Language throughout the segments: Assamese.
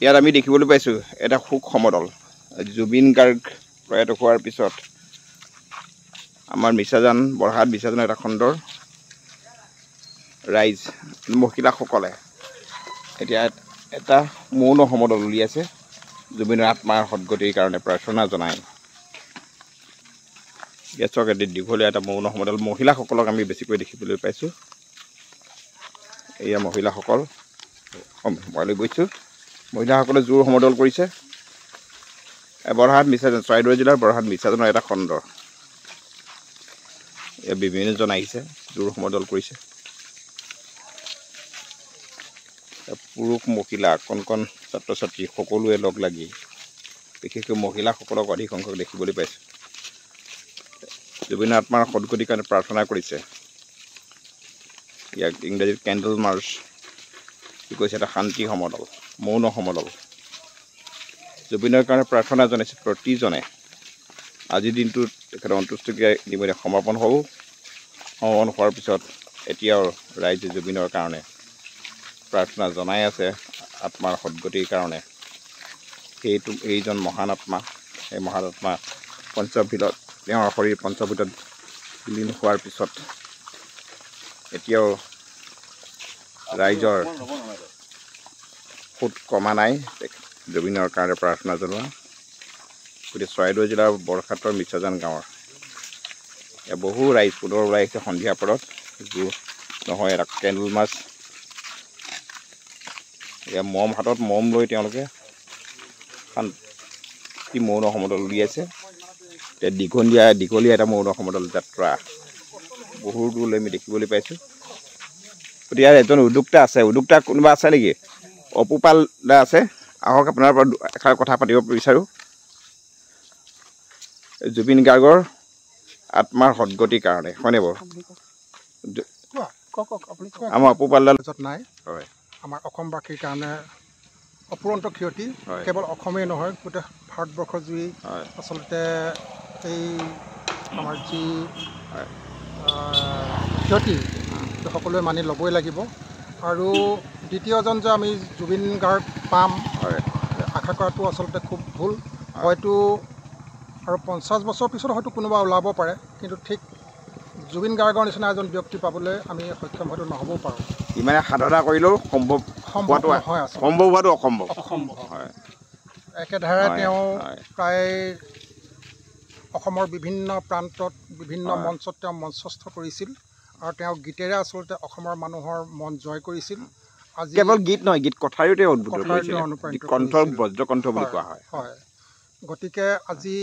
ইয়াত আমি দেখিবলৈ পাইছোঁ এটা শোক সমদল জুবিন গাৰ্গ প্ৰয়াত হোৱাৰ পিছত আমাৰ মিছাজান বৰহাট মিছাজান এটা খণ্ডৰ ৰাইজ মহিলাসকলে এতিয়া এটা মৌন সমদল উলিয়াইছে জুবিনৰ আত্মাৰ সদ্গতিৰ কাৰণে প্ৰাৰ্থনা জনায়। ইয়াত চাওক দীঘলীয়া এটা মৌন সমদল মহিলাসকলক আমি বেছিকৈ দেখিবলৈ পাইছোঁ। এয়া মহিলাসকল মই গৈছোঁ মহিলাসকলে জোৰ সমদল কৰিছে। বৰহাট মিছাজান চৰাইদেউ জিলাৰ বৰহাট মিছাজানৰ এটা খণ্ড ইয়াত বিভিন্নজন আহিছে জোৰ সমদল কৰিছে। পুৰুষ মহিলা কণ কণ ছাত্ৰ ছাত্ৰী সকলোৱে লগ লাগি বিশেষকৈ মহিলাসকলক অধিক সংখ্যক দেখিবলৈ পাইছোঁ। জুবিনৰ আত্মাৰ সদ্গতিৰ কাৰণে প্ৰাৰ্থনা কৰিছে। ইয়াক ইংৰাজীত কেণ্ডেল মাৰ্চ কি কৈছে এটা শান্তি সমদল মৌন সমদল জুবিনৰ কাৰণে প্ৰাৰ্থনা জনাইছে প্ৰতিজনে। আজিৰ দিনটোত তেখেতৰ অন্ত্যেষ্টিক্ৰিয়া ইতিমধ্যে সমাপন হ'ল। সমাপন হোৱাৰ পিছত এতিয়াও ৰাইজে জুবিনৰ কাৰণে প্ৰাৰ্থনা জনাই আছে আত্মাৰ সদ্গতিৰ কাৰণে। এইজন মহান আত্মা এই মহান আত্মা পঞ্চভূতত তেওঁৰ শৰীৰ পঞ্চভূতত বিলীন হোৱাৰ পিছত এতিয়াও ৰাইজৰ সোঁত কমা নাই জুবিনৰ কাৰণে প্ৰাৰ্থনা জনোৱা। গতিকে চৰাইদেউ জিলাৰ বৰহাটৰ মিছাজান গাঁৱৰ বহু ৰাইজ পুনৰ ওলাই আহিছে সন্ধিয়া পৰত নহয় এটা কেণ্ডেল মাৰ্চ এয়া মম হাতত মম লৈ তেওঁলোকে শান্তি মৌন সমদল উলিয়াইছে। এতিয়া দীঘলীয়া এটা মৌন সমদল যাত্ৰা বহু দূৰলৈ আমি দেখিবলৈ পাইছোঁ। গতিকে ইয়াৰ এজন উদ্যোক্তা কোনোবা আছে নেকি? অপুপাল দা আছে, আহক আপোনাৰ পৰা এষাৰ কথা পাতিব বিচাৰোঁ। জুবিন গাৰ্গৰ আত্মাৰ সদ্গতিৰ কাৰণে হয়নে বাৰু? আমাৰ অপুপালডাল নাই হয় আমাৰ অসমবাসীৰ কাৰণে অপুৰন্ত ক্ষতি। কেৱল অসমেই নহয় গোটেই ভাৰতবৰ্ষৰ জুৰি আচলতে এই আমাৰ যি ক্ষতি সকলোৱে মানি ল'বই লাগিব। আৰু দ্বিতীয়জন যে আমি জুবিন গাৰ্গ পাম আশা কৰাটো আচলতে খুব ভুল। হয়তো আৰু 50 বছৰ পিছত হয়তো কোনোবা ওলাব পাৰে, কিন্তু ঠিক জুবিন গাৰ্গৰ নিচিনা এজন ব্যক্তি পাবলৈ আমি সক্ষম হয়তো নহ'বও পাৰোঁ। ইমানে সাধনা কৰিলেও সম্ভৱ হোৱাটো অসম্ভৱ। একেধাৰে তেওঁ প্ৰায় অসমৰ বিভিন্ন প্ৰান্তত বিভিন্ন মঞ্চত তেওঁ মঞ্চস্থ কৰিছিল আৰু তেওঁ গীতেৰে আচলতে অসমৰ মানুহৰ মন জয় কৰিছিল। আজি কেৱল গীত নহয়, গীত কথাৰেও তেওঁ কণ্ঠৰ বজ্ৰকণ্ঠ বুলি কোৱা হয়। গতিকে আজি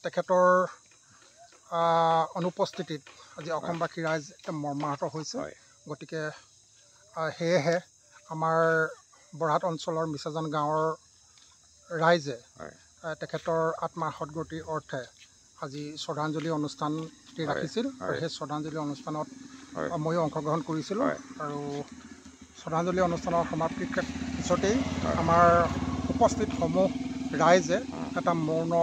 তেখেতৰ অনুপস্থিতিত আজি অসমবাসী ৰাইজ একদম মৰ্মাহত হৈছে। গতিকে সেয়েহে আমাৰ বৰহাট অঞ্চলৰ মিছাজান গাঁৱৰ ৰাইজে তেখেতৰ আত্মাৰ সদ্গতিৰ অৰ্থে আজি শ্ৰদ্ধাঞ্জলি অনুষ্ঠানটি ৰাখিছিল আৰু সেই শ্ৰদ্ধাঞ্জলি অনুষ্ঠানত ময়ো অংশগ্ৰহণ কৰিছিলোঁ। আৰু শ্ৰদ্ধাঞ্জলি অনুষ্ঠানৰ সমাপ্তিৰ পিছতেই আমাৰ উপস্থিত সমূহ ৰাইজে এটা মৌন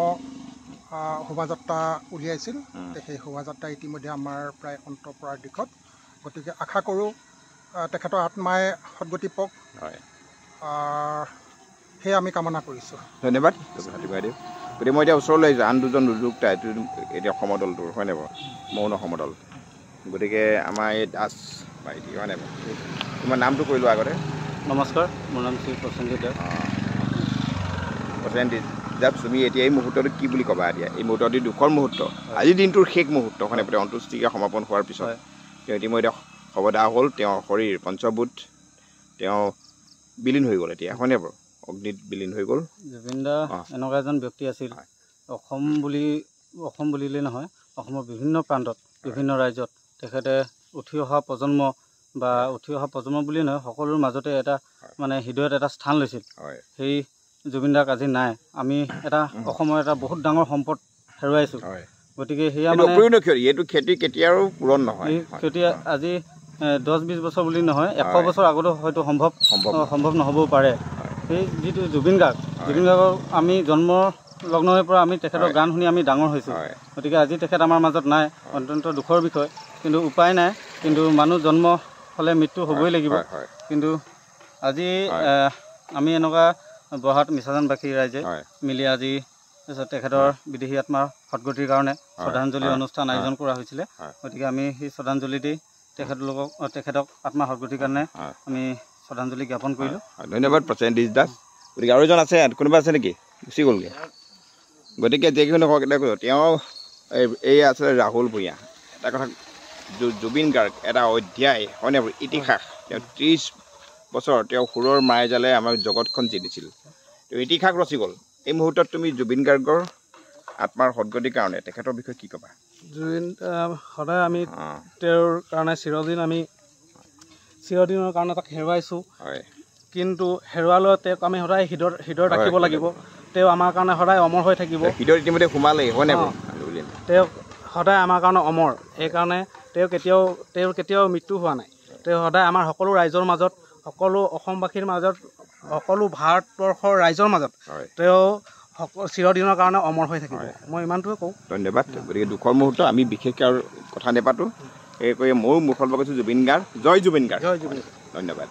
শোভাযাত্ৰা উলিয়াইছিল। সেই শোভাযাত্ৰা ইতিমধ্যে আমাৰ প্ৰায় অন্ত পৰাৰ দিশত। গতিকে আশা কৰোঁ তেখেতৰ আত্মাই সদ্গতি পাওক, সেয়ে আমি কামনা কৰিছোঁ। ধন্যবাদ গতিকে মই এতিয়া ওচৰলৈ আহিছোঁ আন দুজন উদ্যোক্তা এতিয়া সমদলটোৰ হয়নে বাৰু মৌন সমদল। গতিকে আমাৰ এই দাস ভাইটি হয়নে বাৰু, তোমাৰ নামটো কৰিলোঁ আগতে। নমস্কাৰ, মোৰ নাম শ্ৰী প্ৰসেনজিৎ দাস। প্ৰসেনজিৎ দাস, তুমি এতিয়া এই মুহূৰ্তটো কি বুলি ক'বা? এতিয়া এই মুহূৰ্তটি দুখৰ মুহূৰ্ত, আজিৰ দিনটোৰ শেষ মুহূৰ্ত হয়নে বাৰু, অন্ত্যেষ্টিক্ৰিয়া সমাপন হোৱাৰ পিছত তেওঁ ইতিমধ্যে শৱদাহ হ'ল, তেওঁৰ শৰীৰ পঞ্চভূত তেওঁ বিলীন হৈ গ'ল এতিয়া হয়নে বাৰু, অগ্নিত বিলীন হৈ গ'ল। জুবিন দা এনেকুৱা এজন ব্যক্তি আছিল, অসম বুলিলেই নহয় অসমৰ বিভিন্ন প্ৰান্তত বিভিন্ন ৰাজ্যত তেখেতে উঠি অহা প্ৰজন্ম বা উঠি অহা প্ৰজন্ম বুলিয়েই নহয় সকলোৰ মাজতে এটা মানে হৃদয়ত এটা স্থান লৈছিল। সেই জুবিন দাক আজি নাই, আমি এটা অসমৰ এটা বহুত ডাঙৰ সম্পদ হেৰুৱাইছোঁ। গতিকে সেয়া মানে এইটো খেতি কেতিয়াও পূৰণ নহয়। এই খেতি আজি 10-20 বছৰ বুলি নহয় 100 বছৰ আগতো হয়তো সম্ভৱ নহ'বও পাৰে। সেই যিটো জুবিন গাৰ্গক আমি জন্ম লগ্নৰে পৰা আমি তেখেতৰ গান শুনি আমি ডাঙৰ হৈছোঁ। গতিকে আজি তেখেত আমাৰ মাজত নাই, অত্যন্ত দুখৰ বিষয়, কিন্তু উপায় নাই। কিন্তু মানুহ জন্ম হ'লে মৃত্যু হ'বই লাগিব। কিন্তু আজি আমি এনেকুৱা বৰহাট মিছাজানবাসী ৰাইজে হয় মিলি আজি তেখেতৰ বিদেহী আত্মাৰ সদগতিৰ কাৰণে শ্ৰদ্ধাঞ্জলি অনুষ্ঠান আয়োজন কৰা হৈছিলে। গতিকে আমি সেই শ্ৰদ্ধাঞ্জলিতেই তেখেতক আত্মাৰ সদগতিৰ কাৰণে আমি শ্ৰদ্ধাঞ্জলি জ্ঞাপন কৰিলোঁ। ধন্যবাদ প্ৰসেনজিৎ দাস। গতিকে আৰু এজন আছে, কোনোবা আছে নেকি? গুচি গ'লগৈ। গতিকে যিকোনো হওক এটা তেওঁ এই আছিলে ৰাহুল ভূঞা। এটা কথা, জুবিন গাৰ্গ এটা অধ্যায় হয়নে, ইতিহাস। তেওঁ 30 বছৰ তেওঁ সুৰৰ মায়াজালে আমাৰ জগতখন জিনিছিল। তেওঁ ইতিহাস ৰচি গ'ল। এই মুহূৰ্তত তুমি জুবিন গাৰ্গৰ আত্মাৰ সদগতিৰ কাৰণে তেখেতৰ বিষয়ে কি ক'বা? জুবিন সদায় আমি তেওঁৰ কাৰণে চিৰদিনৰ কাৰণে তাক হেৰুৱাইছোঁ। হয়, কিন্তু হেৰুৱালৈ তেওঁক আমি সদায় হৃদয়ত ৰাখিব লাগিব। তেওঁ আমাৰ কাৰণে সদায় অমৰ হৈ থাকিব। হৃদয়ত ইতিমধ্যে সোমালেই হয়নে? তেওঁ সদায় আমাৰ কাৰণে অমৰ। সেইকাৰণে তেওঁৰ কেতিয়াও মৃত্যু হোৱা নাই। তেওঁ সদায় আমাৰ সকলো ৰাইজৰ মাজত, সকলো অসমবাসীৰ মাজত, সকলো ভাৰতবৰ্ষৰ ৰাইজৰ মাজত তেওঁ চিৰদিনৰ কাৰণে অমৰ হৈ থাকিব। মই ইমানটোৱে কওঁ। ধন্যবাদ। গতিকে দুখৰ মুহূৰ্ত আমি বিশেষকৈ আৰু কথা নাপাতোঁ। এই কৰি ময়ো মুখৰ পৰা কৈছোঁ জুবিন গাৰ্গ, জয় জুবিন গাৰ্গ। জয় জুবিন। ধন্যবাদ।